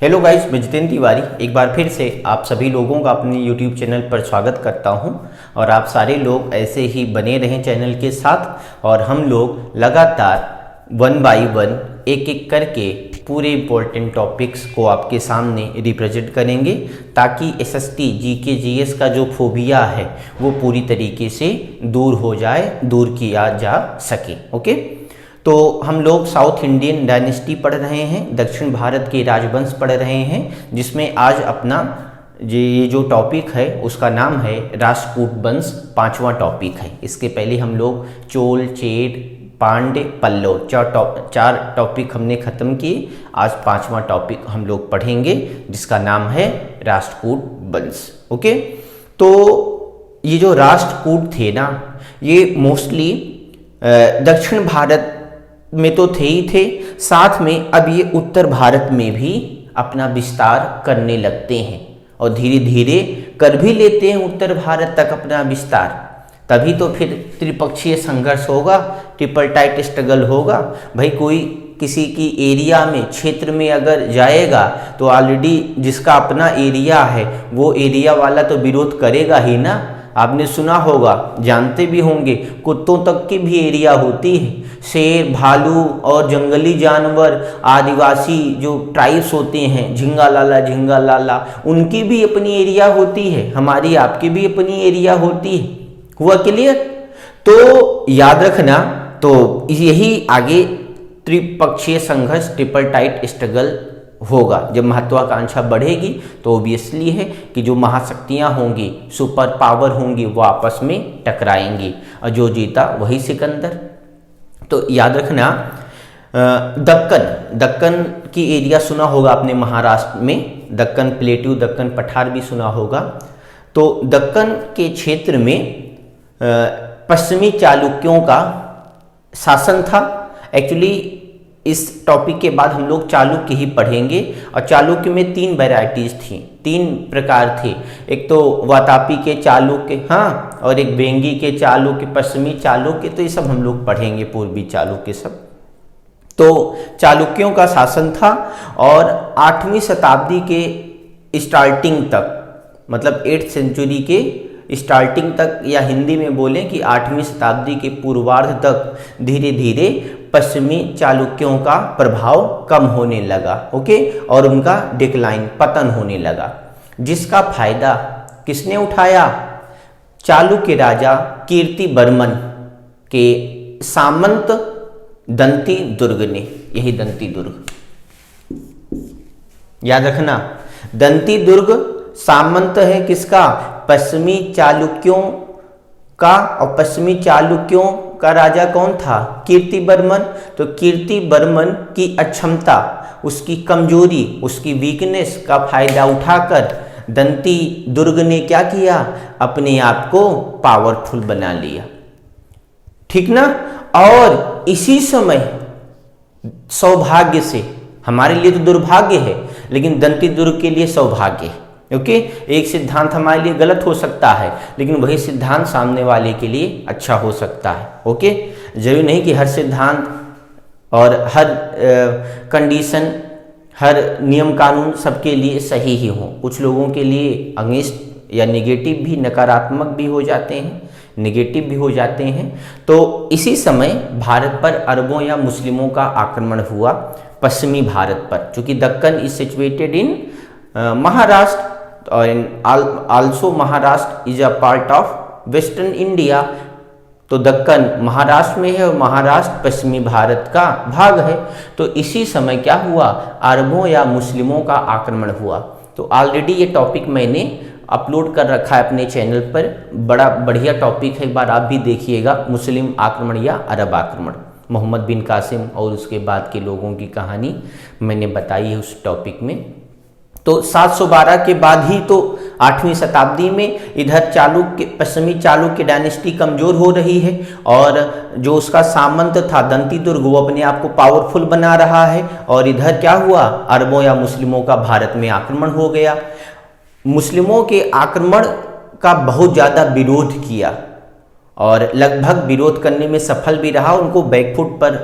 Hello guys, मैं जितेंद्र तिवारी एक बार फिर से आप सभी लोगों का अपने यूट्यूब चैनल पर स्वागत करता हूं। और आप सारे लोग ऐसे ही बने रहें चैनल के साथ और हम लोग लगातार वन बाय वन एक एक करके पूरे इम्पोर्टेंट टॉपिक्स को आपके सामने रिप्रेजेंट करेंगे ताकि एसएसटी जीके जीएस का जो फोबिया है वो पूरी तरीके से दूर हो जाए, दूर किया जा सके। ओके, तो हम लोग साउथ इंडियन डायनेस्टी पढ़ रहे हैं, दक्षिण भारत के राजवंश पढ़ रहे हैं, जिसमें आज अपना ये जो टॉपिक है उसका नाम है राष्ट्रकूट वंश, पांचवा टॉपिक है। इसके पहले हम लोग चोल, चेर, पांड्य, पल्लव चार टॉपिक हमने खत्म किए। आज पांचवा टॉपिक हम लोग पढ़ेंगे जिसका नाम है राष्ट्रकूट वंश। ओके, तो ये जो राष्ट्रकूट थे ना, ये मोस्टली दक्षिण भारत में तो थे ही थे, साथ में अब ये उत्तर भारत में भी अपना विस्तार करने लगते हैं और धीरे धीरे कर भी लेते हैं उत्तर भारत तक अपना विस्तार। तभी तो फिर त्रिपक्षीय संघर्ष होगा, ट्रिपल टाइट स्ट्रगल होगा। भाई कोई किसी की एरिया में, क्षेत्र में अगर जाएगा तो ऑलरेडी जिसका अपना एरिया है वो एरिया वाला तो विरोध करेगा ही ना। आपने सुना होगा, जानते भी होंगे, कुत्तों तक की भी एरिया होती है। शेर, भालू और जंगली जानवर, आदिवासी जो ट्राइब्स होते हैं, झिंगा लाला, उनकी भी अपनी एरिया होती है, हमारी आपकी भी अपनी एरिया होती है। हुआ क्लियर? तो याद रखना, तो यही आगे त्रिपक्षीय संघर्ष, ट्रिपल टाइट स्ट्रगल होगा। जब महत्वाकांक्षा बढ़ेगी तो ऑब्वियसली है कि जो महाशक्तियां होंगी, सुपर पावर होंगी, वो आपस में टकराएंगी और जो जीता वही सिकंदर। तो याद रखना, दक्कन की एरिया सुना होगा आपने, महाराष्ट्र में दक्कन प्लेट्यू, दक्कन पठार भी सुना होगा। तो दक्कन के क्षेत्र में पश्चिमी चालुक्यों का शासन था। एक्चुअली इस टॉपिक के बाद हम लोग चालुक्य ही पढ़ेंगे और चालुक्य में तीन वैरायटीज थी, तीन प्रकार थे। एक तो वातापी के चालुक्य, हाँ, और एक बेंगी के चालुक्य, पश्चिमी चालुक्य, तो ये सब हम लोग पढ़ेंगे, पूर्वी चालुक्य सब। तो चालुक्यों का शासन था और 8वीं शताब्दी के स्टार्टिंग तक, मतलब 8th सेंचुरी के स्टार्टिंग तक, या हिंदी में बोलें कि 8वीं शताब्दी के पूर्वार्ध तक धीरे धीरे पश्चिमी चालुक्यों का प्रभाव कम होने लगा। ओके, और उनका डिक्लाइन, पतन होने लगा, जिसका फायदा किसने उठाया? चालुक्य राजा कीर्तिवर्मन के सामंत दंती दुर्ग ने। यही दंती दुर्ग याद रखना, दंती दुर्ग सामंत है किसका? पश्चिमी चालुक्यों का। और पश्चिमी चालुक्यों का राजा कौन था? कीर्तिवर्मन। तो कीर्तिवर्मन की अक्षमता, उसकी कमजोरी, उसकी वीकनेस का फायदा उठाकर दंती दुर्ग ने क्या किया? अपने आप को पावरफुल बना लिया। ठीक ना? और इसी समय सौभाग्य से, हमारे लिए तो दुर्भाग्य है लेकिन दंती दुर्ग के लिए सौभाग्य है। ओके, एक सिद्धांत हमारे लिए गलत हो सकता है लेकिन वही सिद्धांत सामने वाले के लिए अच्छा हो सकता है। ओके, जरूरी नहीं कि हर सिद्धांत और हर कंडीशन, हर नियम कानून सबके लिए सही ही हो। कुछ लोगों के लिए अगेंस्ट या नेगेटिव भी, नकारात्मक भी हो जाते हैं, नेगेटिव भी हो जाते हैं। तो इसी समय भारत पर अरबों या मुस्लिमों का आक्रमण हुआ, पश्चिमी भारत पर, चूंकि Deccan is situated in Maharashtra और also Maharashtra is a part of western India. तो दक्कन महाराष्ट्र में है और महाराष्ट्र पश्चिमी भारत का भाग है। तो इसी समय क्या हुआ? अरबों या मुस्लिमों का आक्रमण हुआ। तो ऑलरेडी ये टॉपिक मैंने अपलोड कर रखा है अपने चैनल पर, बड़ा बढ़िया टॉपिक है, एक बार आप भी देखिएगा। मुस्लिम आक्रमण या अरब आक्रमण, मोहम्मद बिन कासिम और उसके बाद के लोगों की कहानी मैंने बताई है उस टॉपिक में। तो 712 के बाद ही तो 8वीं शताब्दी में इधर चालुक्य, पश्चिमी चालुक्य डायनेस्टी कमजोर हो रही है और जो उसका सामंत था दंती दुर्ग, वो अपने आप को पावरफुल बना रहा है। और इधर क्या हुआ? अरबों या मुस्लिमों का भारत में आक्रमण हो गया। मुस्लिमों के आक्रमण का बहुत ज़्यादा विरोध किया और लगभग विरोध करने में सफल भी रहा। उनको बैकफुट पर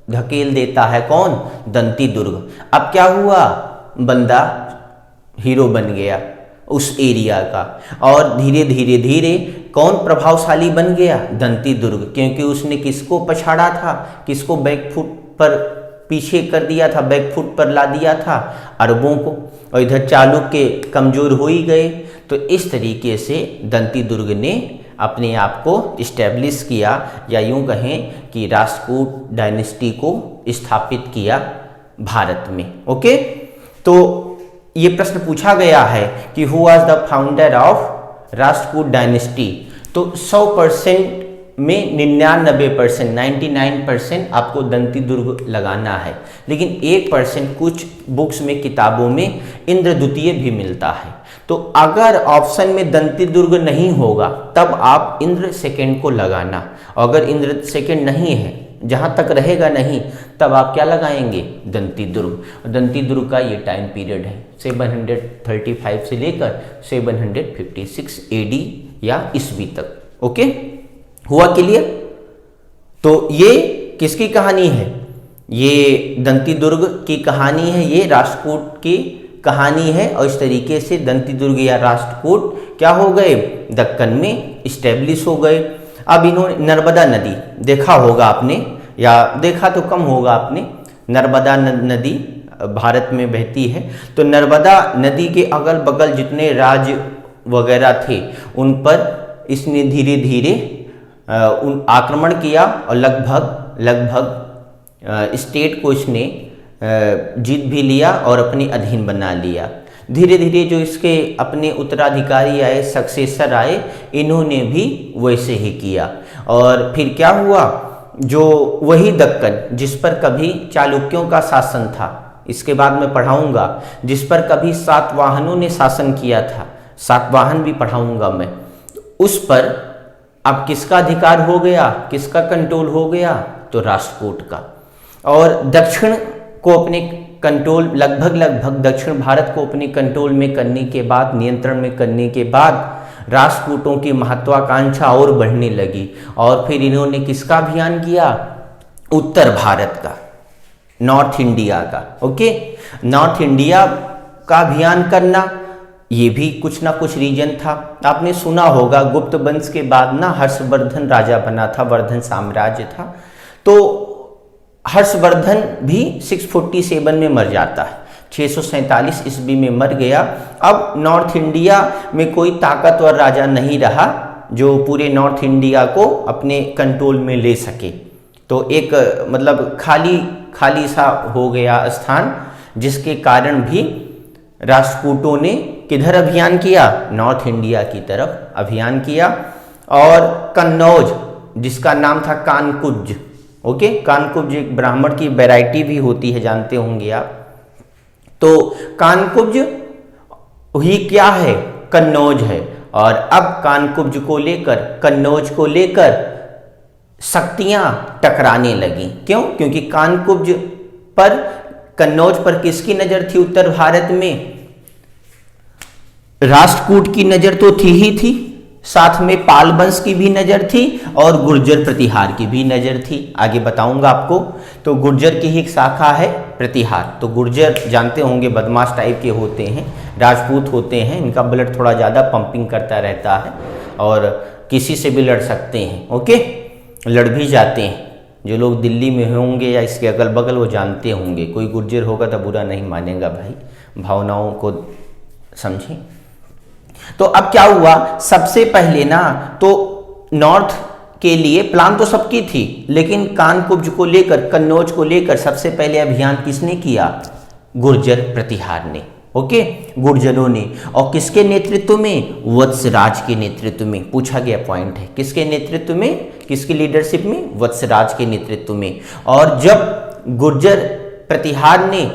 धकेल देता है कौन? दंती दुर्ग। अब क्या हुआ? बंदा हीरो बन गया उस एरिया का। और धीरे धीरे धीरे कौन प्रभावशाली बन गया? दंती दुर्ग, क्योंकि उसने किसको पछाड़ा था, किसको बैकफुट पर पीछे कर दिया था, बैकफुट पर ला दिया था? अरबों को। और इधर चालुक्य कमजोर हो ही गए। तो इस तरीके से दंती दुर्ग ने अपने आप को इस्टेब्लिश किया, या यूं कहें कि राष्ट्रकूट डायनेस्टी को स्थापित किया भारत में। ओके, तो ये प्रश्न पूछा गया है कि who was the founder of Rashtrakuta dynasty. तो 100% में 99%, 99% आपको दंती दुर्ग लगाना है, लेकिन 1% कुछ बुक्स में, किताबों में इंद्रद्वितीय भी मिलता है। तो अगर ऑप्शन में दंती दुर्ग नहीं होगा तब आप इंद्र सेकंड को लगाना। अगर इंद्र सेकंड नहीं है, जहां तक रहेगा नहीं, तब आप क्या लगाएंगे? दंती दुर्ग। दंती दुर्ग का ये टाइम पीरियड है 735 से लेकर 756 AD या ईस्वी तक। ओके, हुआ क्लियर? तो ये किसकी कहानी है? ये दंती दुर्ग की कहानी है, ये राष्ट्रकूट की कहानी है। और इस तरीके से दंती दुर्ग या राष्ट्रकूट क्या हो गए? दक्कन में इस्टेब्लिश हो गए। अब इन्होंने नर्मदा नदी देखा होगा आपने, या देखा तो कम होगा आपने। नर्मदा नदी भारत में बहती है। तो नर्मदा नदी के अगल बगल जितने राज्य वगैरह थे उन पर इसने धीरे धीरे आक्रमण किया और लगभग स्टेट को इसने जीत भी लिया और अपने अधीन बना लिया। धीरे धीरे जो इसके अपने उत्तराधिकारी आए, सक्सेसर आए, इन्होंने भी वैसे ही किया। और फिर क्या हुआ? जो वही दक्कन जिस पर कभी चालुक्यों का शासन था, इसके बाद मैं पढ़ाऊंगा, जिस पर कभी सातवाहनों ने शासन किया था, सातवाहन भी पढ़ाऊंगा मैं, उस पर अब किसका अधिकार हो गया, किसका कंट्रोल हो गया? तो राष्ट्रकूट का। और दक्षिण को अपने कंट्रोल, लगभग दक्षिण भारत को अपने कंट्रोल में करने के बाद, नियंत्रण में करने के बाद, राष्ट्रकूटों की महत्वाकांक्षा और बढ़ने लगी। और फिर इन्होंने किसका अभियान किया? उत्तर भारत का, नॉर्थ इंडिया का। ओके, नॉर्थ इंडिया का अभियान करना, ये भी कुछ ना कुछ रीजन था। आपने सुना होगा गुप्त वंश के बाद ना हर्षवर्धन राजा बना था, वर्धन साम्राज्य था। तो हर्षवर्धन भी 647 में मर जाता है, 647 ईस्वी में मर गया। अब नॉर्थ इंडिया में कोई ताकतवर राजा नहीं रहा जो पूरे नॉर्थ इंडिया को अपने कंट्रोल में ले सके। तो एक मतलब खाली सा हो गया स्थान, जिसके कारण भी राष्ट्रकूटों ने किधर अभियान किया? नॉर्थ इंडिया की तरफ अभियान किया। और कन्नौज, जिसका नाम था कानकुब्ज, ओके, कानकुब्ज एक ब्राह्मण की वैरायटी भी होती है, जानते होंगे आप। तो कानकुब्ज ही क्या है? कन्नौज है। और अब कानकुब्ज को लेकर, कन्नौज को लेकर शक्तियां टकराने लगी। क्यों? क्योंकि कानकुब्ज पर, कन्नौज पर किसकी नजर थी? उत्तर भारत में राष्ट्रकूट की नजर तो थी ही थी, साथ में पाल वंश की भी नजर थी और गुर्जर प्रतिहार की भी नजर थी। आगे बताऊंगा आपको। तो गुर्जर की ही एक शाखा है प्रतिहार। तो गुर्जर जानते होंगे बदमाश टाइप के होते हैं, राजपूत होते हैं, इनका ब्लड थोड़ा ज़्यादा पंपिंग करता रहता है और किसी से भी लड़ सकते हैं। ओके, लड़ भी जाते हैं। जो लोग दिल्ली में होंगे या इसके अगल बगल वो जानते होंगे। कोई गुर्जर होगा तो बुरा नहीं मानेगा भाई, भावनाओं को समझें। तो अब क्या हुआ? सबसे पहले ना तो नॉर्थ के लिए प्लान तो सबकी थी, लेकिन कानकुब्ज को लेकर, कन्नौज को लेकर सबसे पहले अभियान किसने किया? गुर्जर प्रतिहार ने। ओके, गुर्जरों ने। और किसके नेतृत्व में? वत्सराज के नेतृत्व में। पूछा गया पॉइंट है, किसके नेतृत्व में, किसकी लीडरशिप में? वत्सराज के नेतृत्व में। और जब गुर्जर प्रतिहार ने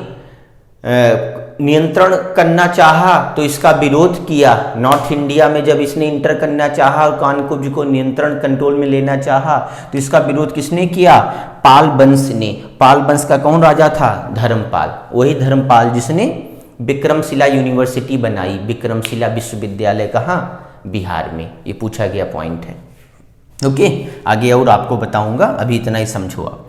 नियंत्रण करना चाहा तो इसका विरोध किया। नॉर्थ इंडिया में जब इसने इंटर करना चाहा और कानकुब्ज को नियंत्रण कंट्रोल में लेना चाहा तो इसका विरोध किसने किया? पाल वंश ने। पाल वंश का कौन राजा था? धर्मपाल। वही धर्मपाल जिसने विक्रमशिला यूनिवर्सिटी बनाई। विक्रमशिला विश्वविद्यालय कहाँ? बिहार में। ये पूछा गया पॉइंट है। ओके, आगे और आपको बताऊंगा, अभी इतना ही समझो आप।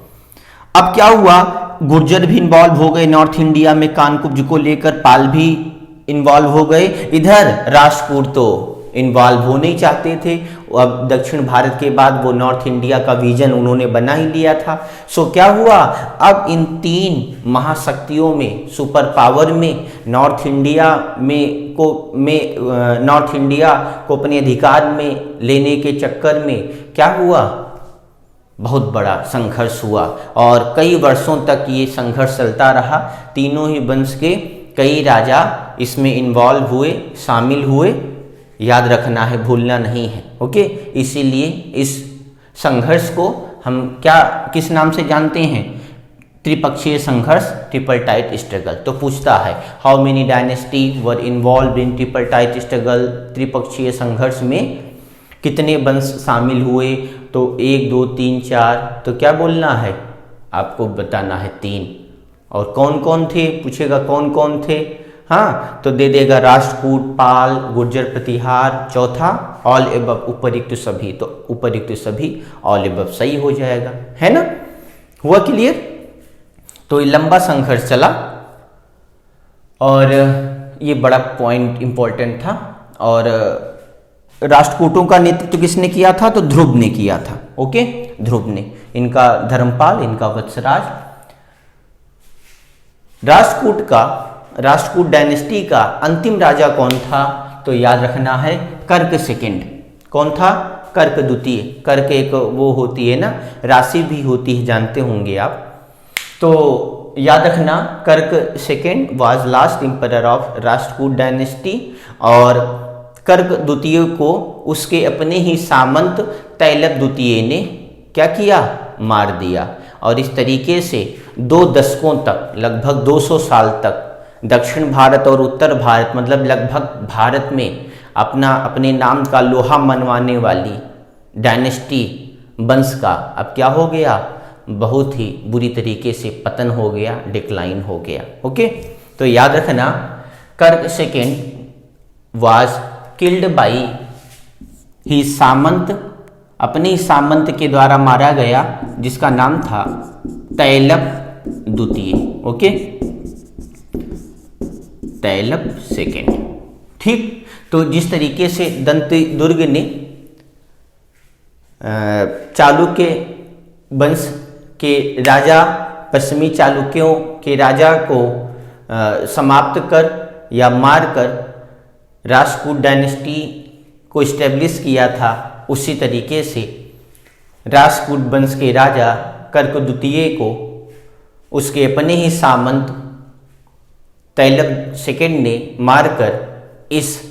अब क्या हुआ, गुर्जर भी इन्वॉल्व हो गए नॉर्थ इंडिया में, कानकुब्ज को लेकर पाल भी इन्वॉल्व हो गए। इधर राष्ट्रकूट तो इन्वॉल्व हो नहीं चाहते थे। अब दक्षिण भारत के बाद वो नॉर्थ इंडिया का विजन उन्होंने बना ही लिया था। सो क्या हुआ, अब इन तीन महाशक्तियों में, सुपर पावर में, नॉर्थ इंडिया को अपने अधिकार में लेने के चक्कर में क्या हुआ, बहुत बड़ा संघर्ष हुआ और कई वर्षों तक ये संघर्ष चलता रहा। तीनों ही वंश के कई राजा इसमें इन्वॉल्व हुए, शामिल हुए, याद रखना है, भूलना नहीं है। ओके, इसीलिए इस संघर्ष को हम किस नाम से जानते हैं, त्रिपक्षीय संघर्ष, ट्रिपरटाइट स्ट्रगल। तो पूछता है how many dynasty were involved in tripartite struggle, त्रिपक्षीय संघर्ष में कितने वंश शामिल हुए, तो 1 2 3 4, तो क्या बोलना है आपको, बताना है 3। और कौन कौन थे, पूछेगा कौन कौन थे, हाँ तो दे देगा राष्ट्रकूट, पाल, गुर्जर, प्रतिहार। चौथा ऑल एबव, उपरिक्त सभी, तो उपरिक्त सभी ऑल एबव सही हो जाएगा, है ना, हुआ क्लियर। तो ये लंबा संघर्ष चला और ये बड़ा पॉइंट इंपॉर्टेंट था। और राष्ट्रकूटों का नेतृत्व किसने किया था, तो ध्रुव ने किया था। ओके, ध्रुव ने, इनका धर्मपाल, इनका वत्सराज। राष्ट्रकूट डायनेस्टी का अंतिम राजा कौन था, तो याद रखना है कर्क सेकंड। कौन था, कर्क द्वितीय। कर्क एक वो होती है ना, राशि भी होती है, जानते होंगे आप। तो याद रखना कर्क second was last emperor of Rashtrakuta dynasty. और कर्क द्वितीय को उसके अपने ही सामंत तैलप द्वितीय ने क्या किया, मार दिया। और इस तरीके से 2 दशकों तक, लगभग 200 साल तक दक्षिण भारत और उत्तर भारत, मतलब लगभग भारत में अपने नाम का लोहा मनवाने वाली डायनेस्टी वंश का अब क्या हो गया, बहुत ही बुरी तरीके से पतन हो गया, डिक्लाइन हो गया। ओके, तो याद रखना कर्क सेकेंड वाज किल्ड बाई ही सामंत, अपने ही सामंत के द्वारा मारा गया, जिसका नाम था तैलप द्वितीय। Okay, Tailap second. ठीक, तो जिस तरीके से दंती दुर्ग ने चालुक्य वंश के राजा, पश्चिमी चालुक्यों के राजा को समाप्त कर या मार कर राष्ट्रकूट डायनेस्टी को इस्टेब्लिश किया था, उसी तरीके से राष्ट्रकूट वंश के राजा कर्क द्वितीय को उसके अपने ही सामंत तैलप सेकंड ने मारकर इस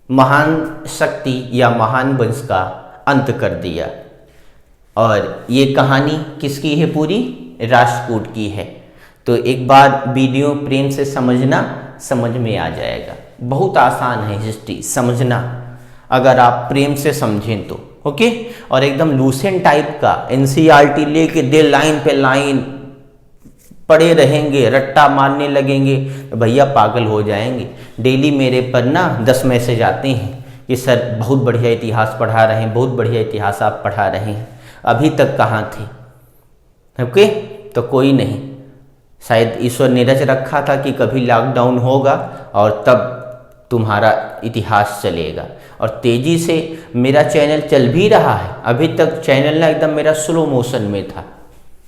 महान शक्ति या महान वंश का अंत कर दिया। और ये कहानी किसकी है, पूरी राष्ट्रकूट की है। तो एक बार वीडियो प्रेम से समझना, समझ में आ जाएगा। बहुत आसान है हिस्ट्री समझना, अगर आप प्रेम से समझें तो। ओके, और एकदम लूसेंट टाइप का एनसीईआरटी लेके दे लाइन पे लाइन पड़े रहेंगे, रट्टा मारने लगेंगे तो भैया पागल हो जाएंगे। डेली मेरे पर ना 10 मैसेज आते हैं कि सर बहुत बढ़िया इतिहास पढ़ा रहे हैं, बहुत बढ़िया इतिहास आप पढ़ा रहे हैं, अभी तक कहाँ थे। ओके, तो कोई नहीं, शायद ईश्वर ने रच रखा था कि कभी लॉकडाउन होगा और तब तुम्हारा इतिहास चलेगा। और तेज़ी से मेरा चैनल चल भी रहा है, अभी तक चैनल ना एकदम मेरा स्लो मोशन में था,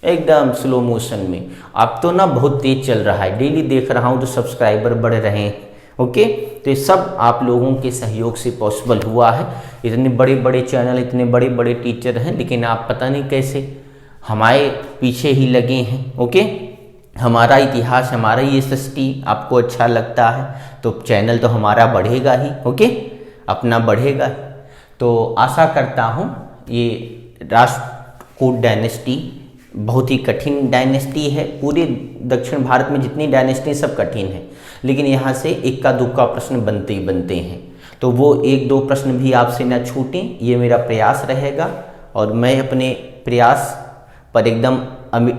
एकदम स्लो मोशन में। अब तो ना बहुत तेज चल रहा है, डेली देख रहा हूँ तो सब्सक्राइबर बढ़ रहे हैं। ओके, तो ये सब आप लोगों के सहयोग से पॉसिबल हुआ है। इतने बड़े बड़े चैनल, इतने बड़े बड़े टीचर हैं, लेकिन आप पता नहीं कैसे हमारे पीछे ही लगे हैं। ओके, हमारा इतिहास, हमारा ये सृष्टि आपको अच्छा लगता है तो चैनल तो हमारा बढ़ेगा ही। ओके, अपना बढ़ेगा। तो आशा करता हूँ ये राष्ट्रकूट डायनेस्टी बहुत ही कठिन डायनेस्टी है। पूरे दक्षिण भारत में जितनी डायनेस्टी सब कठिन है, लेकिन यहाँ से इक्का दुक्का प्रश्न बनते ही बनते हैं। तो वो 1-2 प्रश्न भी आपसे न छूटें, ये मेरा प्रयास रहेगा। और मैं अपने प्रयास पर एकदम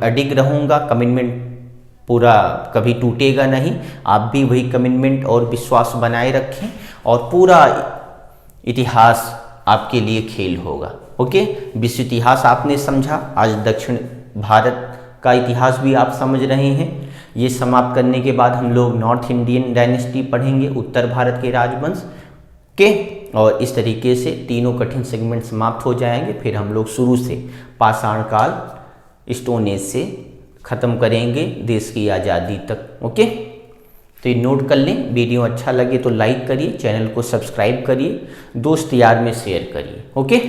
अडिग रहूँगा, कमिटमेंट पूरा कभी टूटेगा नहीं। आप भी वही कमिटमेंट और विश्वास बनाए रखें और पूरा इतिहास आपके लिए खेल होगा। ओके, विश्व इतिहास आपने समझा, आज दक्षिण भारत का इतिहास भी आप समझ रहे हैं। ये समाप्त करने के बाद हम लोग नॉर्थ इंडियन डायनेस्टी पढ़ेंगे, उत्तर भारत के राजवंश के, और इस तरीके से तीनों कठिन सेगमेंट समाप्त हो जाएंगे। फिर हम लोग शुरू से पाषाण काल, स्टोन एज से ख़त्म करेंगे देश की आज़ादी तक। ओके, तो ये नोट कर लें। वीडियो अच्छा लगे तो लाइक करिए, चैनल को सब्सक्राइब करिए, दोस्त यार में शेयर करिए। ओके।